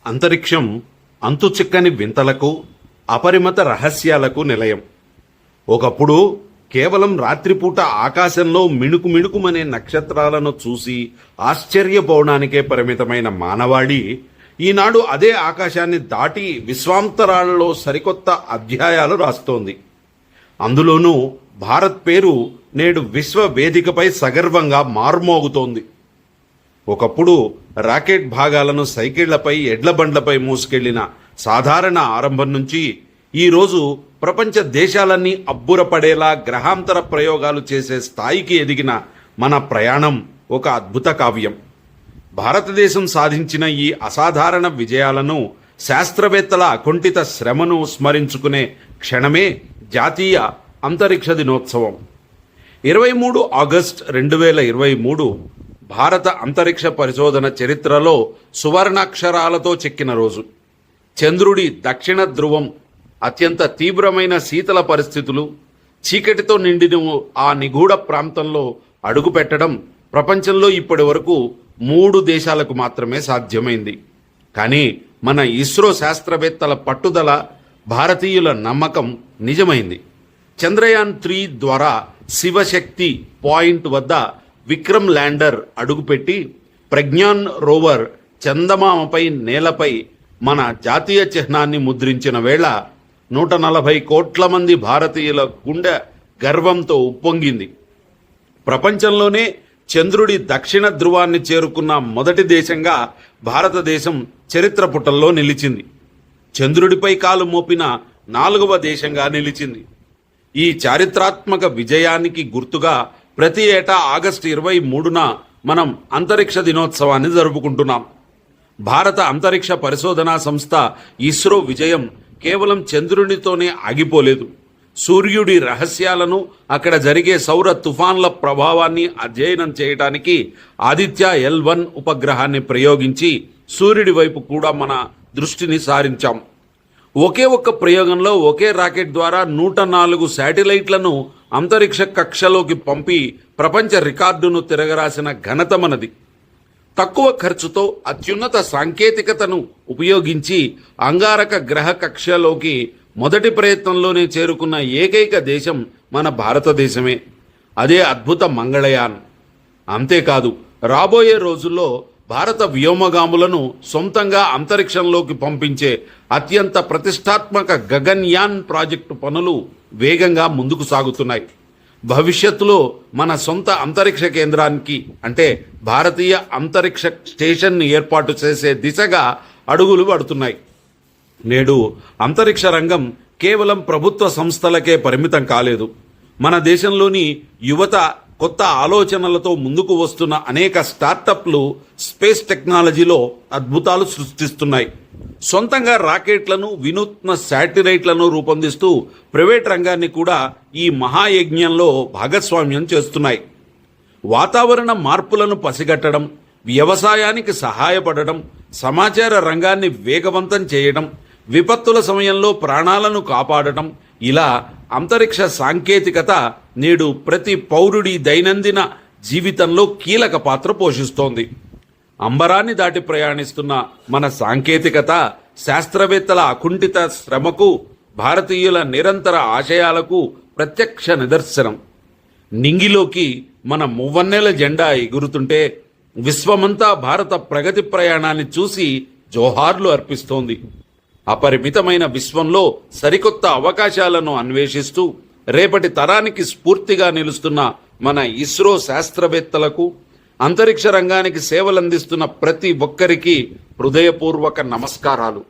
అంతరిక్షం అంతుచిక్కని వింతలకు, అపరిమిత రహస్యాలకు నిలయం. ఒకప్పుడు కేవలం రాత్రిపూట ఆకాశంలో మిణుకుమిణుకుమనే నక్షత్రాలను చూసి ఆశ్చర్యపోవడానికే పరిమితమైన మానవాళి ఈనాడు అదే ఆకాశాన్ని దాటి విశ్వాంతరాలలో సరికొత్త అధ్యాయాలు రాస్తోంది. అందులోనూ భారత్ పేరు నేడు విశ్వ వేదికపై సగర్వంగా మార్మోగుతోంది. ఒకప్పుడు రాకెట్ భాగాలను సైకిళ్లపై, ఎడ్ల బండ్లపై మోసుకెళ్లిన సాధారణ ఆరంభం నుంచి ఈరోజు ప్రపంచ దేశాలన్నీ అబ్బురపడేలా గ్రహాంతర ప్రయోగాలు చేసే స్థాయికి ఎదిగిన మన ప్రయాణం ఒక అద్భుత కావ్యం. భారతదేశం సాధించిన ఈ అసాధారణ విజయాలను, శాస్త్రవేత్తల అకుంఠిత శ్రమను స్మరించుకునే క్షణమే జాతీయ అంతరిక్ష దినోత్సవం. 23 ఆగస్టు 2023 భారత అంతరిక్ష పరిశోధన చరిత్రలో సువర్ణాక్షరాలతో చెక్కిన రోజు. చంద్రుడి దక్షిణ ధ్రువం, అత్యంత తీవ్రమైన శీతల పరిస్థితులు, చీకటితో నిండిన ఆ నిగూఢ ప్రాంతంలో అడుగుపెట్టడం ప్రపంచంలో ఇప్పటి వరకు 3 దేశాలకు మాత్రమే సాధ్యమైంది. కానీ మన ఇస్రో శాస్త్రవేత్తల పట్టుదల, భారతీయుల నమ్మకం నిజమైంది. చంద్రయాన్ 3 ద్వారా శివశక్తి పాయింట్ వద్ద విక్రమ్ ల్యాండర్ అడుగుపెట్టి ప్రజ్ఞాన్ రోవర్ చందమామపై, నేలపై మన జాతీయ చిహ్నాన్ని ముద్రించిన వేళ 140 కోట్ల మంది భారతీయుల గుండె గర్వంతో ఉప్పొంగింది. ప్రపంచంలోనే చంద్రుడి దక్షిణ ధ్రువాన్ని చేరుకున్న మొదటి దేశంగా భారతదేశం చరిత్ర పుటల్లో నిలిచింది. చంద్రుడిపై కాలు మోపిన 4వ దేశంగా నిలిచింది. ఈ చారిత్రాత్మక విజయానికి గుర్తుగా ప్రతి ఏటా ఆగస్టు 23న మనం అంతరిక్ష దినోత్సవాన్ని జరుపుకుంటున్నాం. భారత అంతరిక్ష పరిశోధనా సంస్థ ఇస్రో విజయం కేవలం చంద్రునితోనే ఆగిపోలేదు. సూర్యుడి రహస్యాలను, అక్కడ జరిగే సౌర తుఫాన్ల ప్రభావాన్ని అధ్యయనం చేయడానికి ఆదిత్య L1 ఉపగ్రహాన్ని ప్రయోగించి సూర్యుడి వైపు కూడా మన దృష్టిని సారించాం. ఒకే ఒక్క ప్రయోగంలో ఒకే రాకెట్ ద్వారా 104 శాటిలైట్లను అంతరిక్ష కక్షలోకి పంపి ప్రపంచ రికార్డును తిరగరాసిన ఘనత మనది. తక్కువ ఖర్చుతో అత్యున్నత సాంకేతికతను ఉపయోగించి అంగారక గ్రహ కక్షలోకి మొదటి ప్రయత్నంలోనే చేరుకున్న ఏకైక దేశం మన భారతదేశమే. అదే అద్భుత మంగళయాన్. అంతేకాదు, రాబోయే రోజుల్లో భారత వ్యోమగాములను సొంతంగా అంతరిక్షంలోకి పంపించే అత్యంత ప్రతిష్టాత్మక గగన్యాన్ ప్రాజెక్టు పనులు వేగంగా ముందుకు సాగుతున్నాయి. భవిష్యత్తులో మన సొంత అంతరిక్ష కేంద్రానికి, అంటే భారతీయ అంతరిక్ష స్టేషన్ ఏర్పాటు చేసే దిశగా అడుగులు పడుతున్నాయి. నేడు అంతరిక్ష రంగం కేవలం ప్రభుత్వ సంస్థలకే పరిమితం కాలేదు. మన దేశంలోని యువత కొత్త ఆలోచనలతో ముందుకు వస్తున్న అనేక స్టార్టప్లు స్పేస్ టెక్నాలజీలో అద్భుతాలు సృష్టిస్తున్నాయి. సొంతంగా రాకెట్లను, వినూత్న శాటిలైట్లను రూపొందిస్తూ ప్రైవేట్ రంగాన్ని కూడా ఈ మహాయజ్ఞంలో భాగస్వామ్యం చేస్తున్నాయి. వాతావరణ మార్పులను పసిగట్టడం, వ్యవసాయానికి సహాయపడడం, సమాచార రంగాన్ని వేగవంతం చేయడం, విపత్తుల సమయంలో ప్రాణాలను కాపాడటం, ఇలా అంతరిక్ష సాంకేతికత నేడు ప్రతి పౌరుడి దైనందిన జీవితంలో కీలక పాత్ర పోషిస్తోంది. అంబరాన్ని దాటి ప్రయాణిస్తున్న మన సాంకేతికత, శాస్త్రవేత్తల అకుంఠిత శ్రమకు, భారతీయుల నిరంతర ఆశయాలకు ప్రత్యక్ష నిదర్శనం. నింగిలోకి మన మువ్వన్నెల జెండా ఎగురుతుంటే విశ్వమంతా భారత ప్రగతి ప్రయాణాన్ని చూసి జోహార్లు అర్పిస్తోంది. అపరిమితమైన విశ్వంలో సరికొత్త అవకాశాలను అన్వేషిస్తూ రేపటి తరానికి స్ఫూర్తిగా నిలుస్తున్న మన ఇస్రో శాస్త్రవేత్తలకు, అంతరిక్ష రంగానికి సేవలందిస్తున్న ప్రతి ఒక్కరికి హృదయపూర్వక నమస్కారాలు.